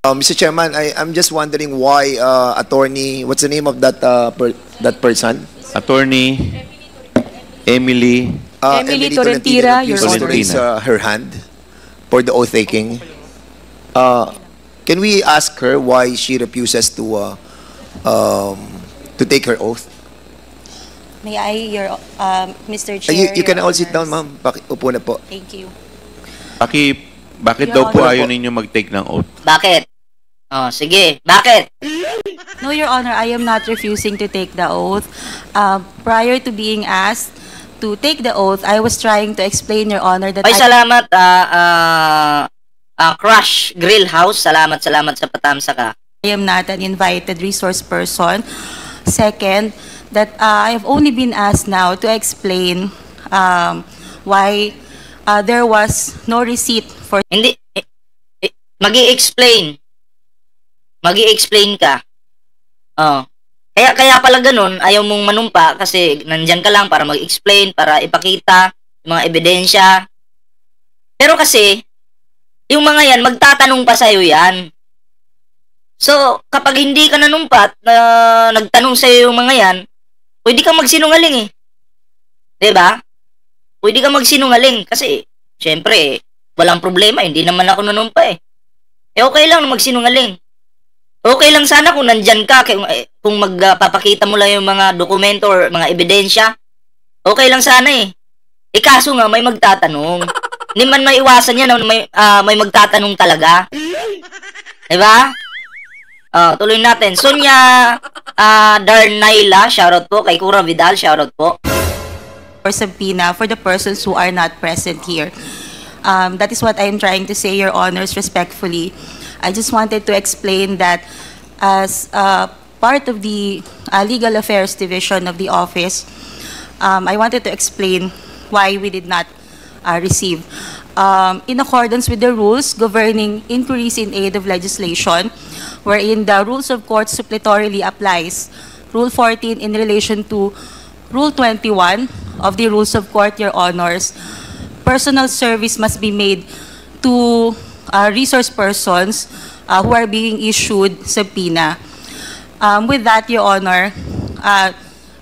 Mr. Chairman, I'm just wondering why attorney, what's the name of that that person? Attorney Emily Emily Torrentira, Your refused to Honor. raise her hand for the oath taking. Can we ask her why she refuses to take her oath? May I, Mr. Chair? You can Your all sit down, Honors. ma'am. Upo na po. Thank you. Bakit Your daw po Honor ayaw ninyo mag-take ng oath? Bakit? Oh, sige. Bakit? No, Your Honor, I am not refusing to take the oath. Prior to being asked to take the oath, I was trying to explain, Your Honor, that Ay, salamat, Crush Grill House. Salamat sa patamsa ka. I am not an invited resource person. Second, that I have only been asked now to explain why there was no receipt for... Hindi, magi-explain. Magi-explain ka. Oh. Kaya pala ganun, ayaw mong manumpa kasi nandyan ka lang para mag-explain, para ipakita yung mga ebidensya. Pero kasi, yung mga yan, magtatanong pa sa'yo yan. So, kapag hindi ka nanumpat, nagtanong sa'yo yung mga yan, pwede kang magsinungaling eh. Diba? Pwede kang magsinungaling kasi, syempre, walang problema, hindi naman ako nanumpa eh. Okay lang na magsinungaling. Okay lang sana kung nandyan ka, kung magpapakita mo lang yung mga dokumento or mga ebidensya. Okay lang sana eh. Kaso nga, may magtatanong. Hindi man maiwasan yan na may magtatanong talaga. Diba? Tuloy natin. Sonia Darnaila, shoutout po. Kay Cura Vidal, shoutout po. for subpoena for the persons who are not present here. That is what I am trying to say, Your Honors, respectfully. I just wanted to explain that as part of the Legal Affairs Division of the office, I wanted to explain why we did not receive. In accordance with the rules governing inquiries in aid of legislation, wherein the rules of court suppletorily applies, Rule 14 in relation to Rule 21 of the Rules of Court, Your Honors, personal service must be made to resource persons who are being issued subpoena. With that, Your Honor,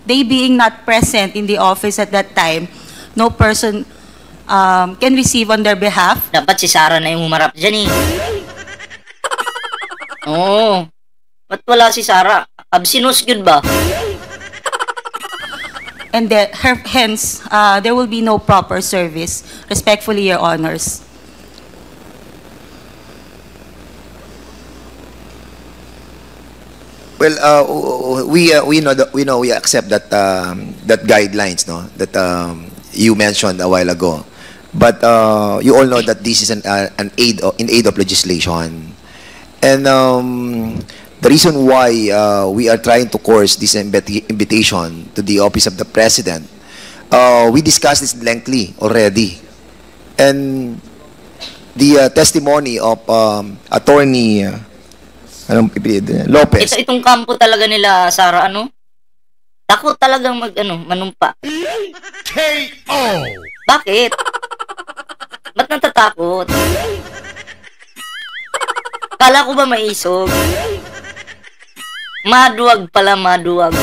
they being not present in the office at that time, no person can receive on their behalf. Dapat si Sarah na yung humarap dyan eh. Oo. Ba't wala si Sarah? Absinus good ba? And hence, there will be no proper service. Respectfully, Your Honors. Well, we accept that that guidelines, no, that you mentioned a while ago. But you all know that this is an aid of legislation, and the reason why we are trying to course this invitation to the office of the president, we discussed this lengthily already, and the testimony of attorney Lopez. Itong kampo talaga nila, Sarah, takot talagang manumpa. KO! Bakit? Ba't natatakot? Kala ko ba maisog? Maduwag pala, maduwag.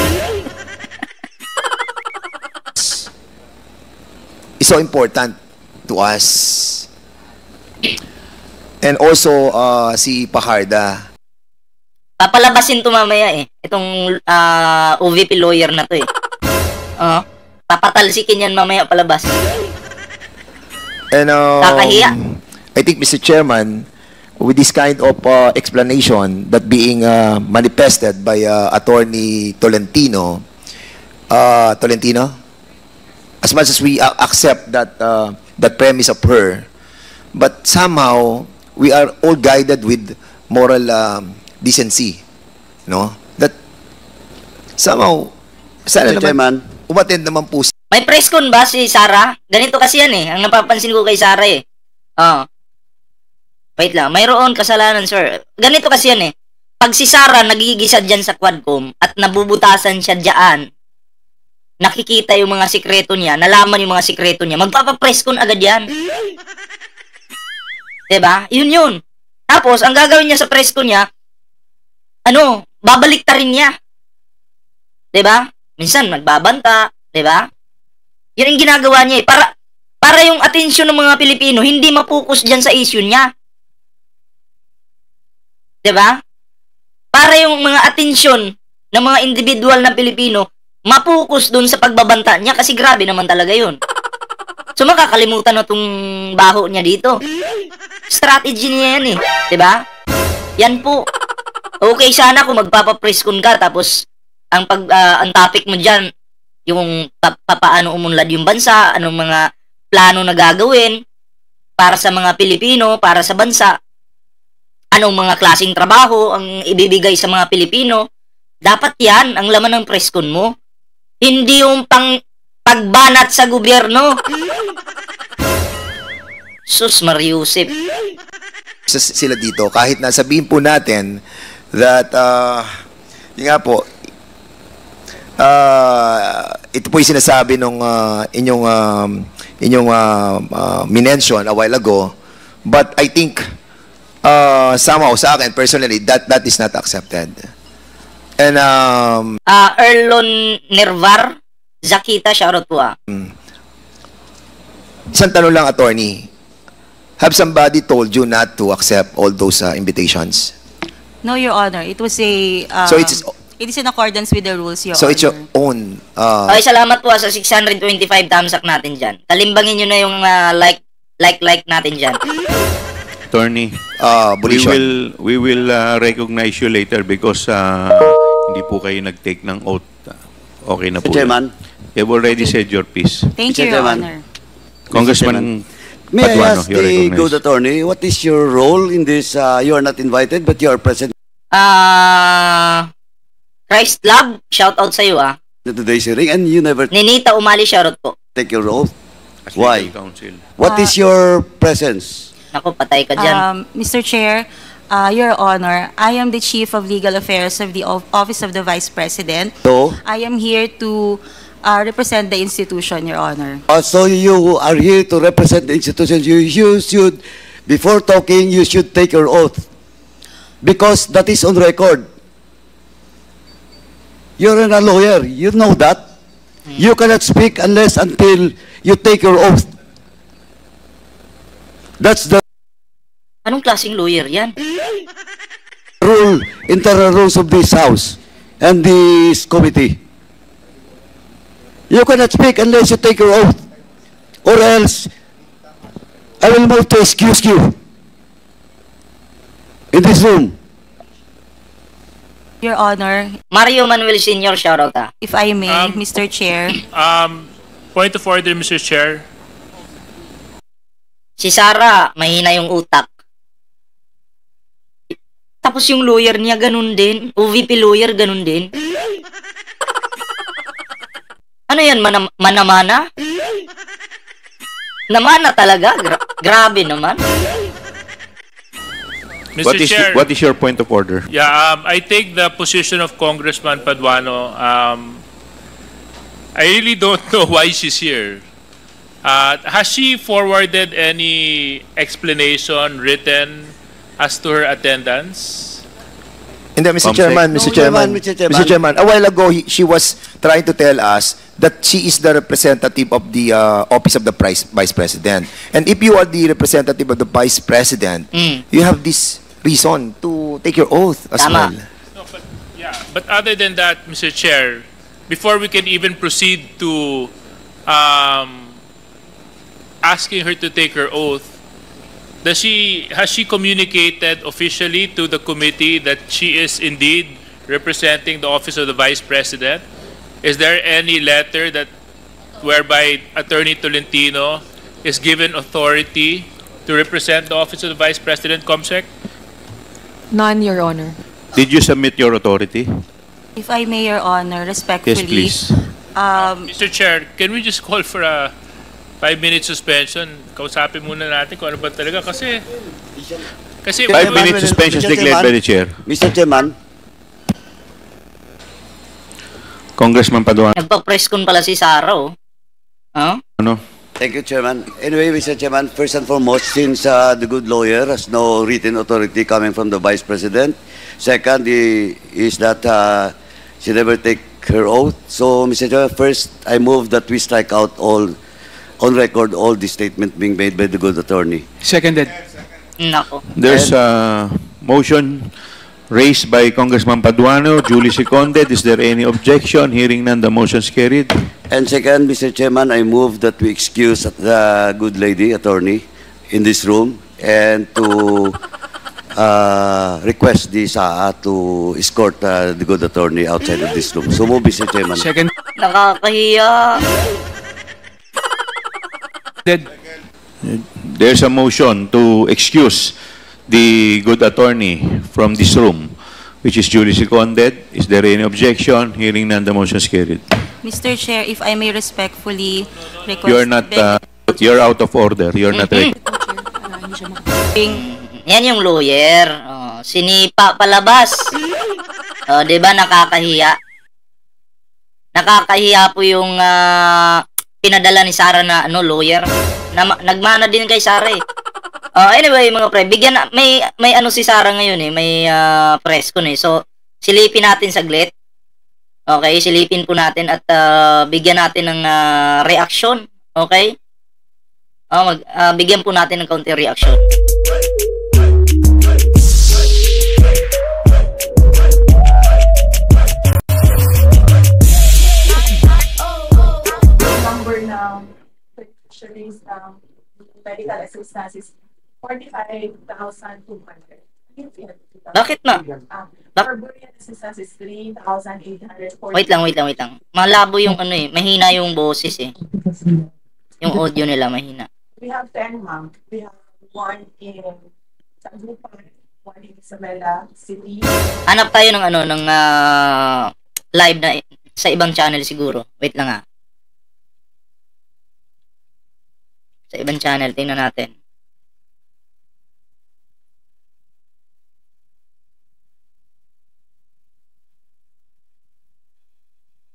It's so important to us. And also, si Paharda. Papalabasin to mamaya eh. Itong OVP lawyer na to eh. Papatalsikin yan mamaya palabas. And Kakahiya. I think, Mr. Chairman, with this kind of explanation that being manifested by Attorney Tolentino, as much as we accept that that premise of her, but somehow we are all guided with moral decency, no? That somehow, sana Mr. naman, Chairman. umattend naman po. May press con ba si Sarah? Ganito kasi yan eh. Ang napapansin ko kay Sarah eh. Wait lang. Mayroon kasalanan, sir. Ganito kasi yan eh. Pag si Sarah nagigisa dyan sa Quadcom at nabubutasan siya dyan, nakikita yung mga sikreto niya, nalaman yung mga sikreto niya, magpapapress con agad yan. Diba? Yun. Tapos, ang gagawin niya sa presko niya, babalik ta rin niya. 'Di ba? Minsan, nagbabanta. 'Di ba? Yan ang ginagawa niya eh. Para yung atensyon ng mga Pilipino, hindi mapokus dyan sa issue niya. 'Di ba? Para yung mga atensyon ng mga individual na Pilipino, mapokus dun sa pagbabanta niya kasi grabe naman talaga yun. So makakalimutan na tong baho niya dito. Strategy niya yan eh. 'Di ba? Yan po. Okay sana kung magpapapreskon ka tapos ang topic mo diyan yung paano umunlad yung bansa, anong mga plano na gagawin para sa mga Pilipino, para sa bansa. Anong mga klaseng trabaho ang ibibigay sa mga Pilipino. Dapat yan ang laman ng preskon mo. Hindi yung pagbanat sa gobyerno. Sus Mariusip. Sila dito, kahit na sabihin po natin that, yun nga po, ito po yung sinasabi nung inyong minention a while ago, but I think somehow sa akin personally that is not accepted. And Erlon Nervar Zakita, shoutout po isang tanong lang, attorney, have somebody told you not to accept all those invitations? No, Your Honor. It was a... So it's it is in accordance with the rules, Your so Honor. it's your own Okay, salamat po sa 625 thumbs up natin dyan. Talimbangin nyo na yung like natin dyan. Attorney, bulletion. we will recognize you later because hindi po kayo nag-take ng oath. Okay na po. Mr. Chairman. You've already said your piece. Thank Mr. you, Your Chairman. Honor. Congressman May I Paduano, ask you're the recognized. good attorney, what is your role in this? You are not invited, but you are present Christ Love, shoutout sa iyo in today's hearing, and you never Ninita Umali, shoutout po. take your oath. as Why? legal counsel. What is your presence? Naku, patay ka dyan. Mr. Chair, Your Honor, I am the Chief of Legal Affairs of the Office of the Vice President. So, I am here to represent the institution, Your Honor. so you are here to represent the institution. You should, before talking, you should take your oath. Because that is on record. You're a lawyer. You know that. You cannot speak unless until you take your oath. That's the Anong klaseng lawyer yan? rule, internal rules of this House and this committee. You cannot speak unless you take your oath. Or else, I will move to excuse you in this room. Your Honor, Mario Manuel Sr., shoutout if I may, Mr. Chair. Point of order, Mr. Chair. Si Sara, mahina yung utak. Tapos yung lawyer niya, ganun din. OVP lawyer, ganun din. Ano yan, manamana? Namana talaga? Grabe naman. Mr. Chair. What is your point of order? Yeah, I take the position of Congressman Paduano. I really don't know why she's here. Has she forwarded any explanation written as to her attendance? Hindi, Mr. Comsec. Chairman, Mr. No, Chairman, Mr. Chairman. Mr. Chairman, a while ago, she was trying to tell us that she is the representative of the Office of the Vice President. And if you are the representative of the Vice President, you have this reason to take your oath as Tama. well. No, but other than that, Mr. Chair, before we can even proceed to asking her to take her oath, has she communicated officially to the committee that she is indeed representing the Office of the Vice President? Is there any letter that whereby Attorney Tolentino is given authority to represent the Office of the Vice President, Comsec? None, Your Honor. Did you submit your authority? If I may, Your Honor, respectfully. Yes, please. Mr. Chair, can we just call for a 5-minute suspension? Kausapin muna natin kung ano ba talaga kasi 5-minute suspension is declared by the chair. Mr. Chairman, Congressman Paduano. Nagpa-press con pala si Sara, oh. Huh? Ano? Thank you, Chairman. Anyway, Mr. Chairman, first and foremost, since the good lawyer has no written authority coming from the Vice President, second is that she never take her oath. So, Mr. Chairman, first, I move that we strike out all, on record, all the statement being made by the good attorney. Seconded. Nako. There's a motion raised by Congressman Paduano, duly seconded. Is there any objection? Hearing none, the motion is carried. And second, Mr. Chairman, I move that we excuse the good lady attorney in this room and to request the SAA to escort the good attorney outside of this room. So move, Mr. Chairman. Seconded. Nakakahiya. There's a motion to excuse the good attorney from this room, which is duly seconded. Is there any objection? Hearing none, the motion is carried. Mr. Chair, if I may respectfully request... You're not, you're out of order. You're not ready. Yan yung lawyer. Oh, sinipa palabas. Oh, 'di ba nakakahiya? Nakakahiya po yung pinadala ni Sara na lawyer. Nagmana din kay Sara eh. Anyway, mga pre, may ano si Sara ngayon eh, may press con eh. So, silipin natin saglit. Okay, silipin po natin at bigyan natin ng reaction. Okay? Bigyan po natin ng counter reaction. Number ng beneficiaries ng medical assistance is 45,200. Bakit na? For burial assistance is 3,840. Wait lang. Malabo yung ano eh. Mahina yung boses eh. Yung audio nila mahina. We have 10, ma'am. We have one in Sagupan, one in Isabela City. Hanap tayo ng ng live na sa ibang channel siguro. Wait lang Sa ibang channel, tingnan natin.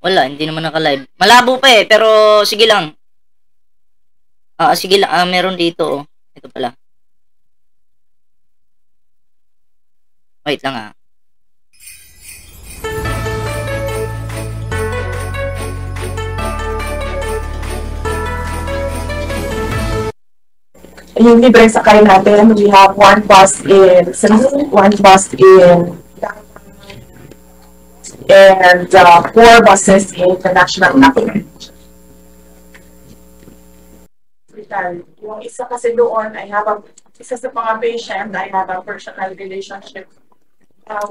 Wala, hindi naman naka-live. Malabo pa eh, pero sige lang. Sige lang, meron dito oh. Ito pala. Wait lang Yung libre sakay natin, we have one bus in Cebu, one bus in and 4 buses in the National Capital. Yung isa kasi doon, isa sa mga patient, I have a personal relationship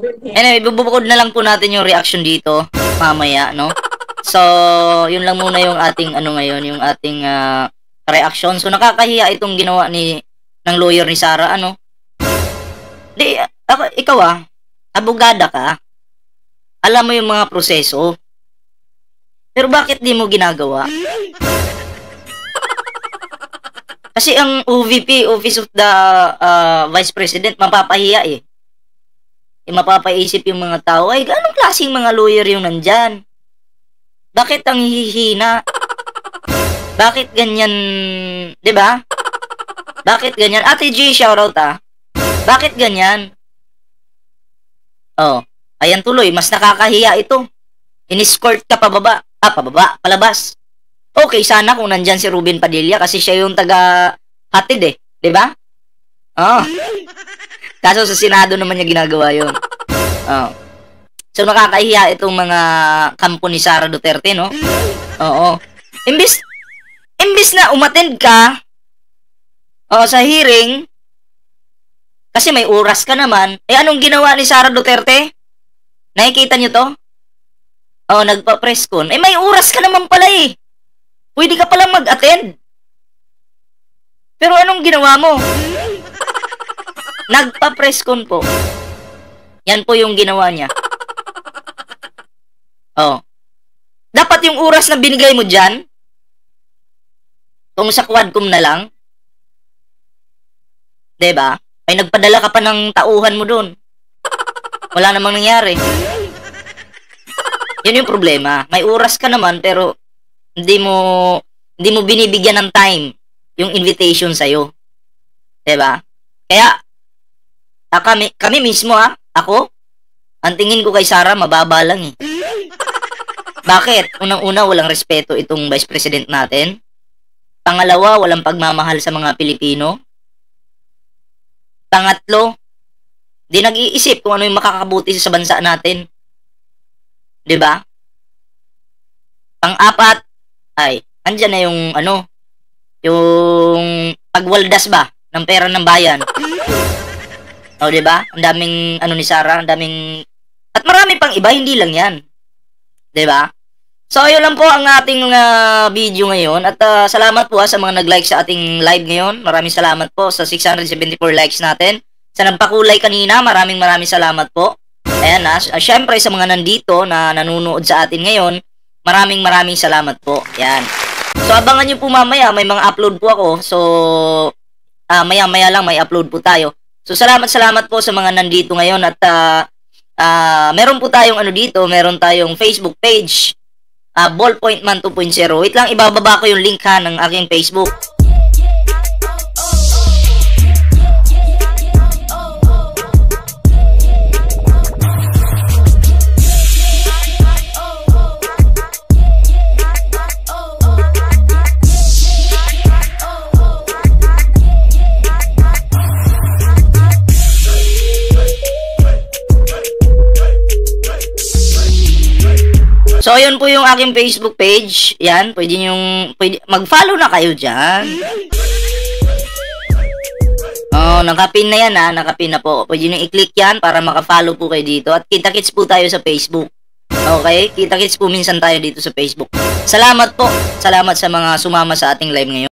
with him. Anyway, bubukod na lang po natin yung reaction dito mamaya, no? So, yun lang muna yung ating ngayon, yung ating reaction. So, nakakahiya itong ginawa ng lawyer ni Sara, ano? Ikaw abogada ka. Alam mo yung mga proseso. Pero bakit di mo ginagawa? Kasi ang OVP, Office of the Vice President, mapapahiya eh. Mapapaisip yung mga tao, ay, anong klaseng mga lawyer yung nandyan? Bakit ang hihina? Bakit ganyan, di ba? Bakit ganyan? Ate G, shoutout Bakit ganyan? Ayan tuloy, mas nakakahiya ito. In-escort ka palabas. Okay, sana kung nandyan si Ruben Padilla kasi siya yung taga-hatid eh. Diba? Kaso sa Senado naman niya ginagawa yun. So, nakakahiya itong mga kampo ni Sara Duterte, no? Oo. Imbis na umattend ka sa hearing, kasi may oras ka naman, anong ginawa ni Sara Duterte? Nakikita nyo to? Nagpa-press con. May oras ka naman pala eh. Pwede ka palang mag-attend. Pero anong ginawa mo? Nagpa-press con po. Yan po yung ginawa niya. Dapat yung oras na binigay mo dyan, kung sa Quadcom na lang, diba? Ay nagpadala ka pa ng tauhan mo dun. Wala namang nangyari. Yun yung problema. May oras ka naman pero hindi mo Hindi mo binibigyan ng time yung invitation sa'yo. Diba? Kaya, kami mismo ako, ang tingin ko kay Sara, mababa lang eh. Bakit? Unang-una, walang respeto itong Vice President natin. Pangalawa, walang pagmamahal sa mga Pilipino. Pangatlo, di nag-iisip kung ano yung makakabuti sa bansa natin. Diba? Pang-apat, ay, andyan na yung yung pagwaldas ba ng pera ng bayan. O, diba? Ang daming, ni Sara, ang daming, at marami pang iba, hindi lang yan. Diba? So, yun lang po ang ating video ngayon. At salamat po sa mga nag-like sa ating live ngayon. Maraming salamat po sa 674 likes natin. Sa nagpakulay kanina, maraming salamat po. Ayan syempre sa mga nandito na nanonood sa atin ngayon, maraming salamat po. Yan. So, abangan nyo po mamaya, may mga upload po ako. So, maya-maya lang may upload po tayo. So, salamat po sa mga nandito ngayon. At meron po tayong dito, meron tayong Facebook page, Ballpoint Man 2.0. Wait lang, ibababa ko yung link ng aking Facebook. So, yun po yung aking Facebook page. Yan, pwede mag-follow na kayo dyan. Oh, nakapin na yan nakapin na po. Pwede nyo i-click yan para maka-follow po kayo dito. At kita-kits po tayo sa Facebook. Okay? Kita-kits po minsan tayo dito sa Facebook. Salamat po. Salamat sa mga sumama sa ating live ngayon.